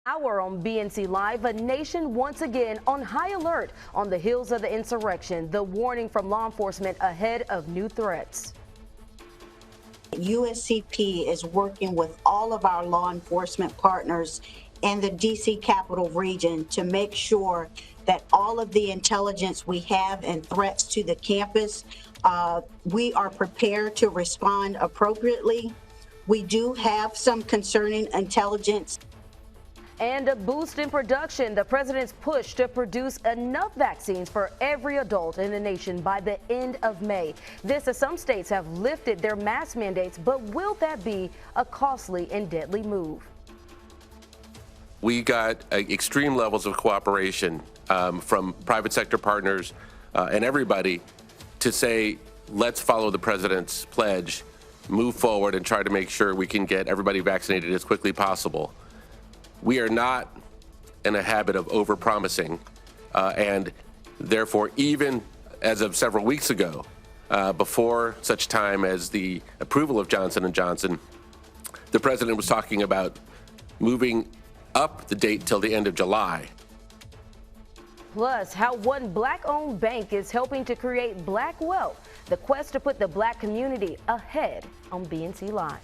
Hour on BNC Live, a nation once again on high alert on the heels of the insurrection. The warning from law enforcement ahead of new threats. USCP is working with all of our law enforcement partners in the DC Capital region to make sure that all of the intelligence we have and threats to the campus, we are prepared to respond appropriately. We do have some concerning intelligence. And a boost in production. The president's push to produce enough vaccines for every adult in the nation by the end of May. This as some states have lifted their mask mandates, but will that be a costly and deadly move? We got extreme levels of cooperation from private sector partners and everybody to say, let's follow the president's pledge, move forward and try to make sure we can get everybody vaccinated as quickly as possible. We are not in a habit of overpromising, and therefore, even as of several weeks ago, before such time as the approval of Johnson & Johnson, the president was talking about moving up the date till the end of July. Plus, how one black-owned bank is helping to create black wealth. The quest to put the black community ahead on BNC Live.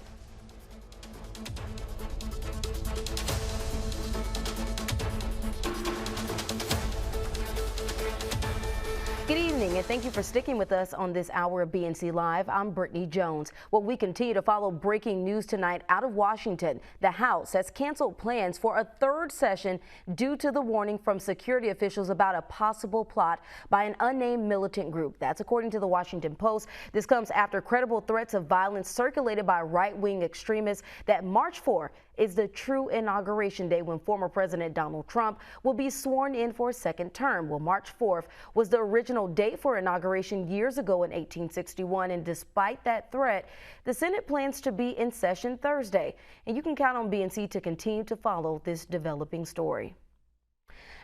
Good evening, and thank you for sticking with us on this hour of BNC Live. I'm Brittany Jones. Well, we continue to follow breaking news tonight out of Washington. The House has canceled plans for a third session due to the warning from security officials about a possible plot by an unnamed militant group. That's according to the Washington Post. This comes after credible threats of violence circulated by right-wing extremists that March 4 is the true inauguration day when former President Donald Trump will be sworn in for a second term. Well, March 4th was the original date for inauguration years ago in 1861, and despite that threat, the Senate plans to be in session Thursday. And you can count on BNC to continue to follow this developing story.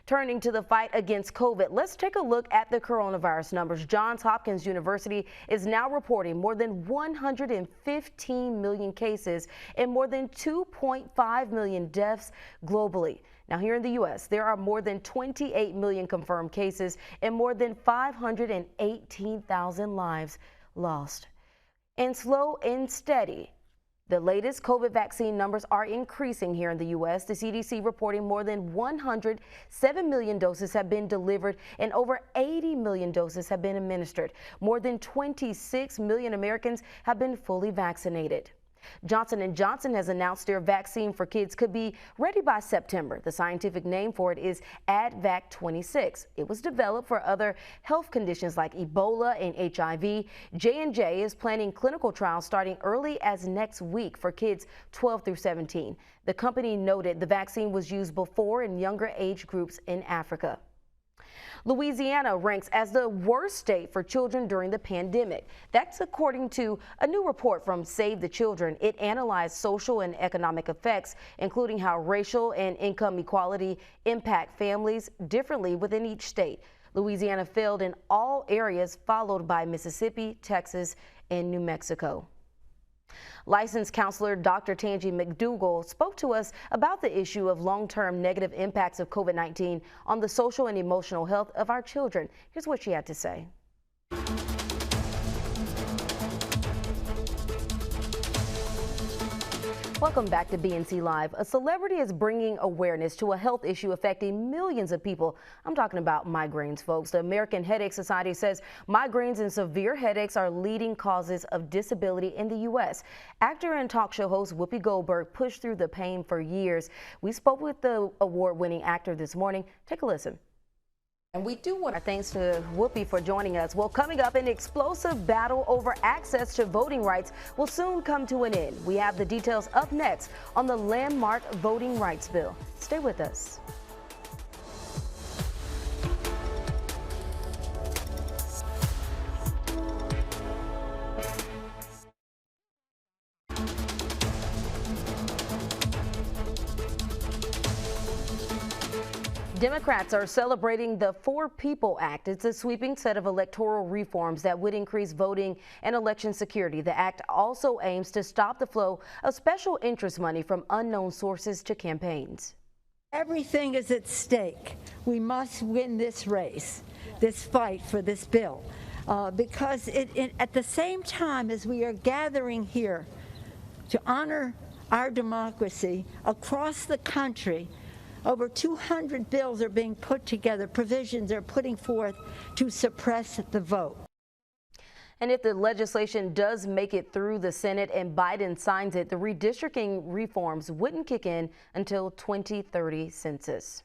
Turning to the fight against COVID, let's take a look at the coronavirus numbers. Johns Hopkins University is now reporting more than 115 million cases and more than 2.5 million deaths globally. Now, here in the U.S., there are more than 28 million confirmed cases and more than 518,000 lives lost. And slow and steady, the latest COVID vaccine numbers are increasing here in the U.S. The CDC reporting more than 107 million doses have been delivered and over 80 million doses have been administered. More than 26 million Americans have been fully vaccinated. Johnson & Johnson has announced their vaccine for kids could be ready by September. The scientific name for it is AdVac 26. It was developed for other health conditions like Ebola and HIV. J&J is planning clinical trials starting early as next week for kids 12 through 17. The company noted the vaccine was used before in younger age groups in Africa. Louisiana ranks as the worst state for children during the pandemic. That's according to a new report from Save the Children. It analyzed social and economic effects, including how racial and income equality impact families differently within each state. Louisiana failed in all areas, followed by Mississippi, Texas, and New Mexico. Licensed counselor Dr. Tangi McDougall spoke to us about the issue of long-term negative impacts of COVID-19 on the social and emotional health of our children. Here's what she had to say. Welcome back to BNC Live. A celebrity is bringing awareness to a health issue affecting millions of people. I'm talking about migraines, folks. The American Headache Society says migraines and severe headaches are leading causes of disability in the U.S. Actor and talk show host Whoopi Goldberg pushed through the pain for years. We spoke with the award-winning actor this morning. Take a listen. And we do want to thanks to Whoopi for joining us. Well, coming up, an explosive battle over access to voting rights will soon come to an end. We have the details up next on the landmark voting rights bill. Stay with us. Democrats are celebrating the For People Act. It's a sweeping set of electoral reforms that would increase voting and election security. The act also aims to stop the flow of special interest money from unknown sources to campaigns. Everything is at stake. We must win this race, this fight for this bill, because at the same time as we are gathering here to honor our democracy across the country, over 200 bills are being put together, provisions are putting forth to suppress the vote. And if the legislation does make it through the Senate and Biden signs it, the redistricting reforms wouldn't kick in until 2030 census.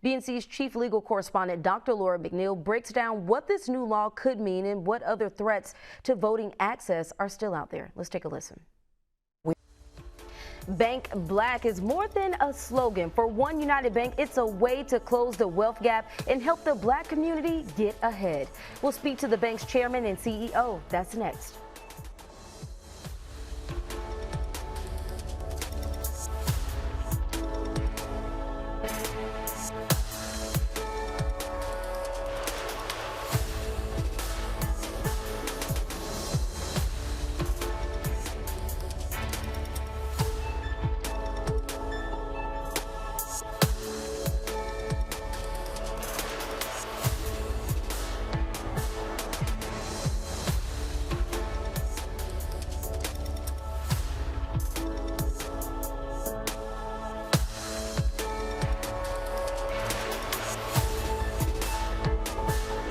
BNC's chief legal correspondent, Dr. Laura McNeil, breaks down what this new law could mean and what other threats to voting access are still out there. Let's take a listen. Bank Black is more than a slogan. For One United Bank, it's a way to close the wealth gap and help the Black community get ahead. We'll speak to the bank's chairman and CEO. That's next.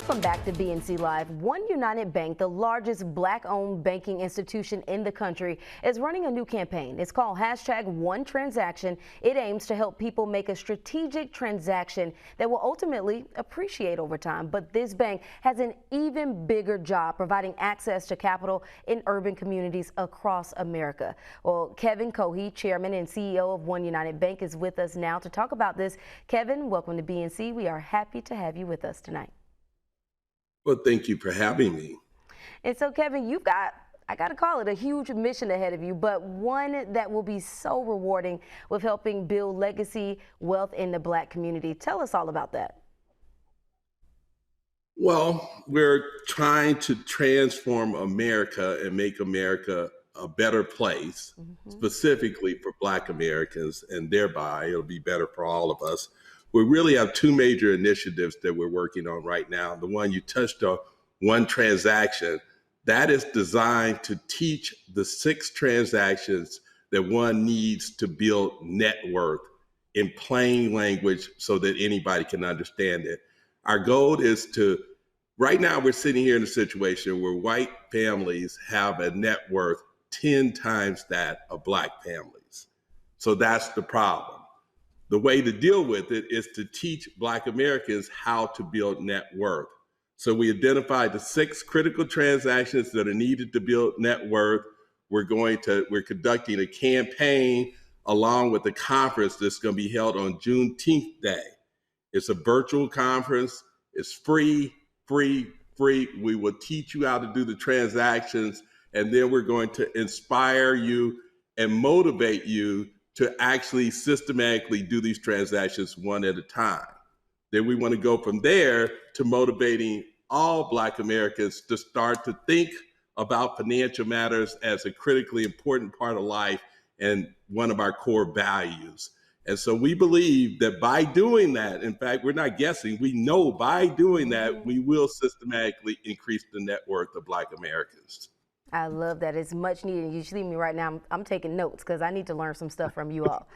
Welcome back to BNC Live. One United Bank, the largest Black-owned banking institution in the country, is running a new campaign. It's called #OneTransaction. It aims to help people make a strategic transaction that will ultimately appreciate over time. But this bank has an even bigger job providing access to capital in urban communities across America. Well, Kevin Cohey, chairman and CEO of One United Bank, is with us now to talk about this. Kevin, welcome to BNC. We are happy to have you with us tonight. Well, thank you for having me. And so, Kevin, you've got, I got to call it a huge mission ahead of you, but one that will be so rewarding with helping build legacy wealth in the Black community. Tell us all about that. Well, we're trying to transform America and make America a better place, specifically for Black Americans, and thereby it'll be better for all of us. We really have two major initiatives that we're working on right now. The one you touched on, One Transaction, that is designed to teach the 6 transactions that one needs to build net worth in plain language so that anybody can understand it. Our goal is to, right now we're sitting here in a situation where white families have a net worth 10 times that of Black families. So that's the problem. The way to deal with it is to teach Black Americans how to build net worth. So we identified the 6 critical transactions that are needed to build net worth. We're conducting a campaign along with the conference that's going to be held on Juneteenth Day. It's a virtual conference. It's free. We will teach you how to do the transactions, and then we're going to inspire you and motivate you to actually systematically do these transactions one at a time. Then we want to go from there to motivating all Black Americans to start to think about financial matters as a critically important part of life and one of our core values. And so we believe that by doing that, in fact, we're not guessing, we know by doing that, we will systematically increase the net worth of Black Americans. I love that. It's much needed. You see me right now. I'm taking notes because I need to learn some stuff from you all.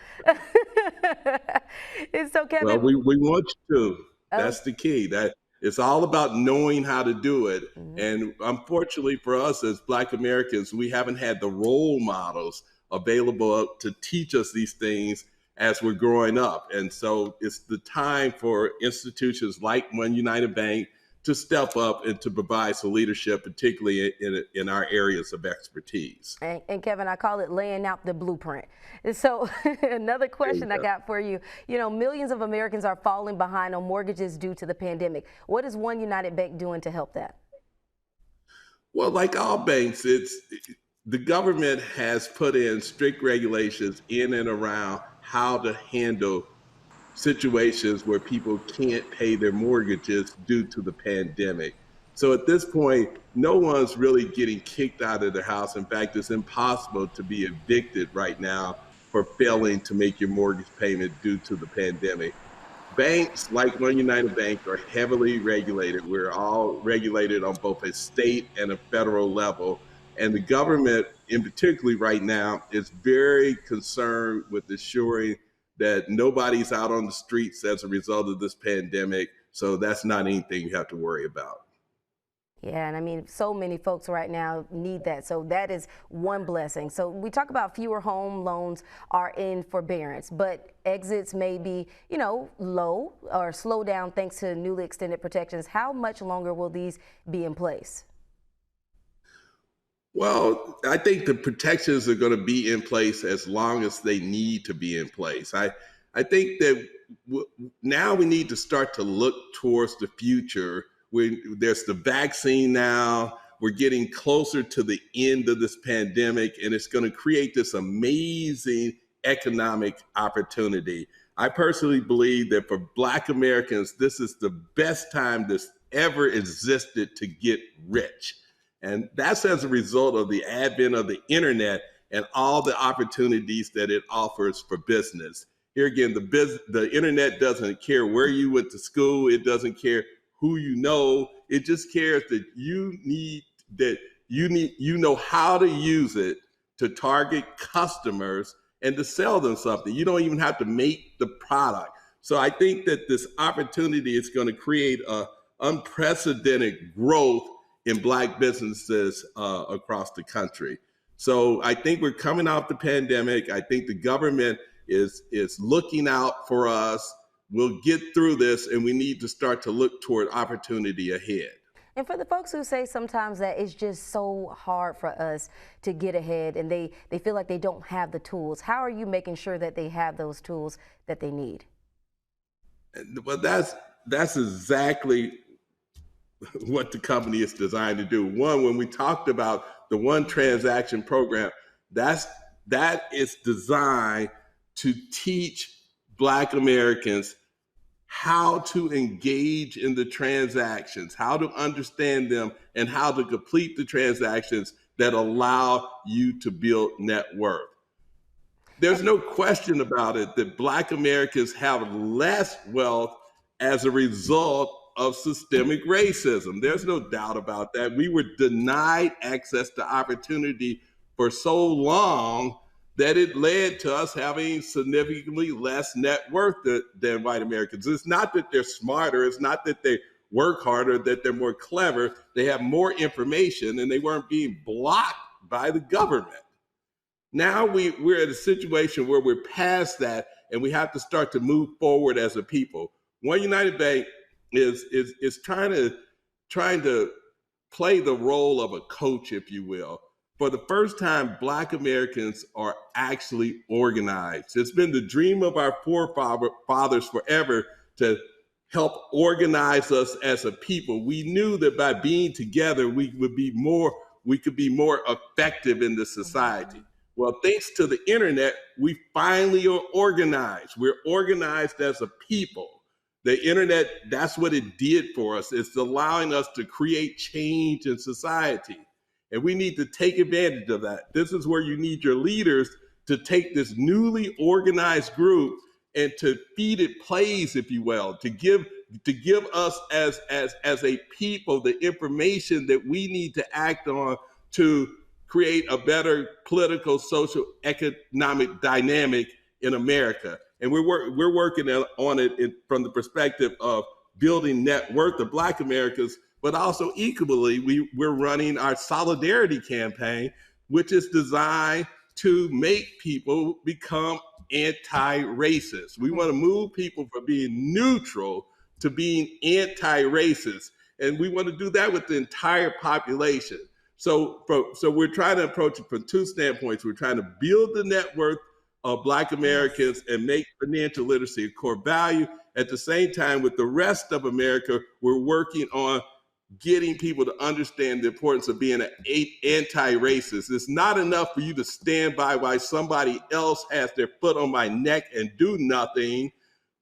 And so, Kevin. Well, we want you to. That's the key. That it's all about knowing how to do it. And unfortunately for us as Black Americans, we haven't had the role models available to teach us these things as we're growing up. And so it's the time for institutions like One United Bank to step up and to provide some leadership, particularly in our areas of expertise. And Kevin, I call it laying out the blueprint. And so another question I got for you, millions of Americans are falling behind on mortgages due to the pandemic. What is One United Bank doing to help that? Well, like all banks, the government has put in strict regulations in and around how to handle situations where people can't pay their mortgages due to the pandemic. So at this point, no one's really getting kicked out of their house. In fact, it's impossible to be evicted right now for failing to make your mortgage payment due to the pandemic. Banks like OneUnited Bank are heavily regulated. We're all regulated on both a state and a federal level. And the government, in particularly right now, is very concerned with ensuring that nobody's out on the streets as a result of this pandemic. So that's not anything you have to worry about. Yeah, and I mean, so many folks right now need that. So that is one blessing. So we talk about fewer home loans are in forbearance, but exits may be, you know, low or slow down thanks to newly extended protections. How much longer will these be in place? Well, I think the protections are going to be in place as long as they need to be in place. I think that now we need to start to look towards the future. There's the vaccine now. We're getting closer to the end of this pandemic, and it's going to create this amazing economic opportunity. I personally believe that for Black Americans, this is the best time that's ever existed to get rich. And that's as a result of the advent of the internet and all the opportunities that it offers for business. Here again, the internet doesn't care where you went to school. It doesn't care who you know. It just cares that you know how to use it to target customers and to sell them something. You don't even have to make the product. So I think that this opportunity is going to create a unprecedented growth in Black businesses across the country. So I think we're coming out the pandemic. I think the government is looking out for us. We'll get through this, and we need to start to look toward opportunity ahead. And for the folks who say sometimes that it's just so hard for us to get ahead and they feel like they don't have the tools, how are you making sure that they have those tools that they need? Well, that's exactly what the company is designed to do. One, when we talked about the One Transaction program, that is designed to teach Black Americans how to engage in the transactions, how to understand them, and how to complete the transactions that allow you to build net worth. There's no question about it that Black Americans have less wealth as a result of systemic racism. There's no doubt about that. We were denied access to opportunity for so long that it led to us having significantly less net worth than white Americans. It's not that they're smarter. It's not that they work harder, that they're more clever. They have more information, and they weren't being blocked by the government. Now we're at a situation where we're past that, and we have to start to move forward as a people. OneUnited Bank is trying to play the role of a coach, if you will. For the first time, Black Americans are actually organized. It's been the dream of our forefathers forever to help organize us as a people. We knew that by being together, we could be more effective in the society. Well, thanks to the internet, we finally are organized. We're organized as a people. The internet, that's what it did for us. It's allowing us to create change in society. And we need to take advantage of that. This is where you need your leaders to take this newly organized group and to feed it plays, if you will, to give us as a people the information that we need to act on to create a better political, social, economic dynamic in America. And we're working on it from the perspective of building net worth of Black Americans, but also equally, we're running our solidarity campaign, which is designed to make people become anti-racist. We want to move people from being neutral to being anti-racist. And we want to do that with the entire population. So we're trying to approach it from two standpoints. We're trying to build the net worth of Black Americans and make financial literacy a core value. At the same time, with the rest of America, we're working on getting people to understand the importance of being an anti-racist. It's not enough for you to stand by while somebody else has their foot on my neck and do nothing.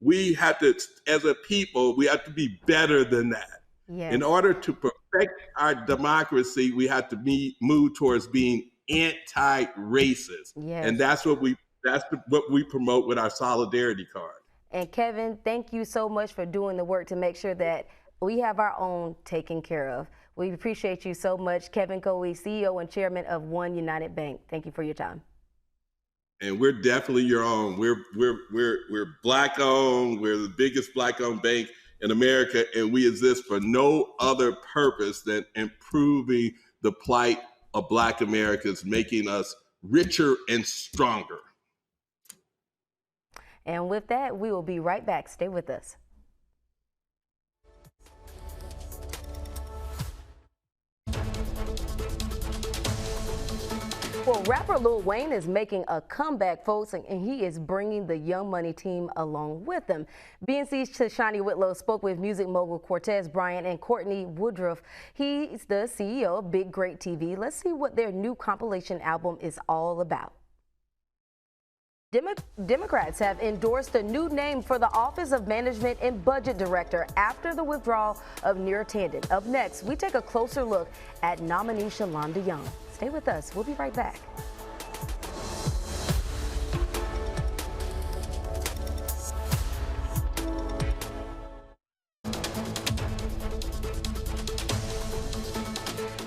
We have to, as a people, we have to be better than that. Yes. In order to perfect our democracy, we have to move towards being anti-racist. Yes. And that's what That's what we promote with our solidarity card. And Kevin, thank you so much for doing the work to make sure that we have our own taken care of. We appreciate you so much, Kevin Coey, CEO and Chairman of ONEUNITED Bank. Thank you for your time. And we're definitely your own. We're Black owned. We're the biggest Black owned bank in America, and we exist for no other purpose than improving the plight of Black Americans, making us richer and stronger. And with that, we will be right back. Stay with us. Well, rapper Lil Wayne is making a comeback, folks, and he is bringing the Young Money team along with him. BNC's Tashani Whitlow spoke with music mogul Cortez Bryant and Courtney Woodruff. He's the CEO of Big Great TV. Let's see what their new compilation album is all about. Democrats have endorsed a new name for the Office of Management and Budget Director after the withdrawal of Neera Tanden. Up next, we take a closer look at nominee Shalanda Young. Stay with us. We'll be right back.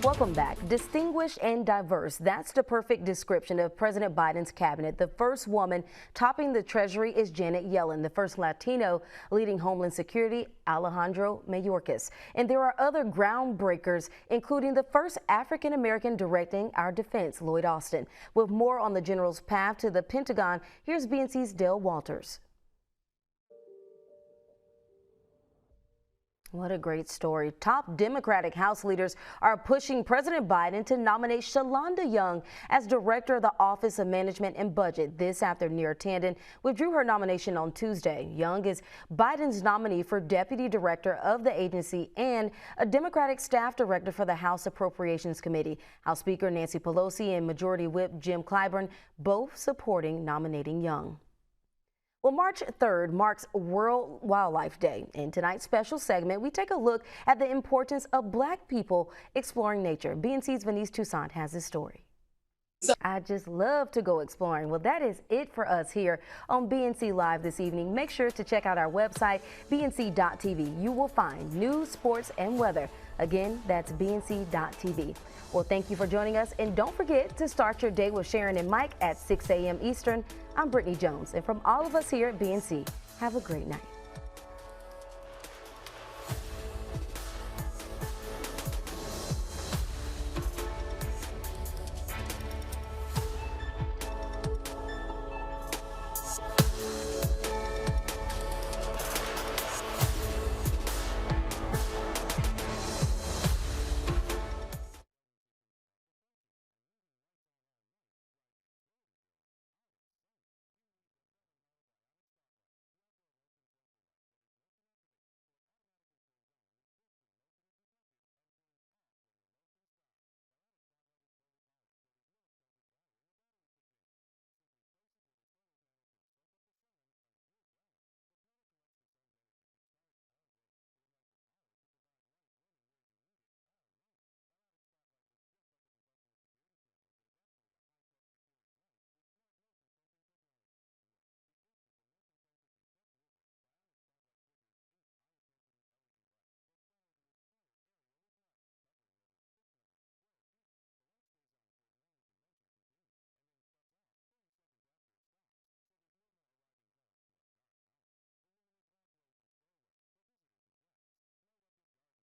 Welcome back. Distinguished and diverse. That's the perfect description of President Biden's cabinet. The first woman topping the Treasury is Janet Yellen. The first Latino leading Homeland Security, Alejandro Mayorkas. And there are other groundbreakers, including the first African-American directing our defense, Lloyd Austin. With more on the general's path to the Pentagon, here's BNC's Dale Walters. What a great story. Top Democratic House leaders are pushing President Biden to nominate Shalanda Young as director of the Office of Management and Budget. This after Neera Tanden withdrew her nomination on Tuesday. Young is Biden's nominee for deputy director of the agency and a Democratic staff director for the House Appropriations Committee. House Speaker Nancy Pelosi and Majority Whip Jim Clyburn both supporting nominating Young. Well, March 3rd marks World Wildlife Day. In tonight's special segment, we take a look at the importance of Black people exploring nature. BNC's Venice Toussaint has this story. I just love to go exploring. Well, that is it for us here on BNC Live this evening. Make sure to check out our website, bnc.tv. You will find news, sports, and weather. Again, that's bnc.tv. Well, thank you for joining us, and don't forget to start your day with Sharon and Mike at 6 a.m. Eastern. I'm Brittany Jones, and from all of us here at BNC, have a great night.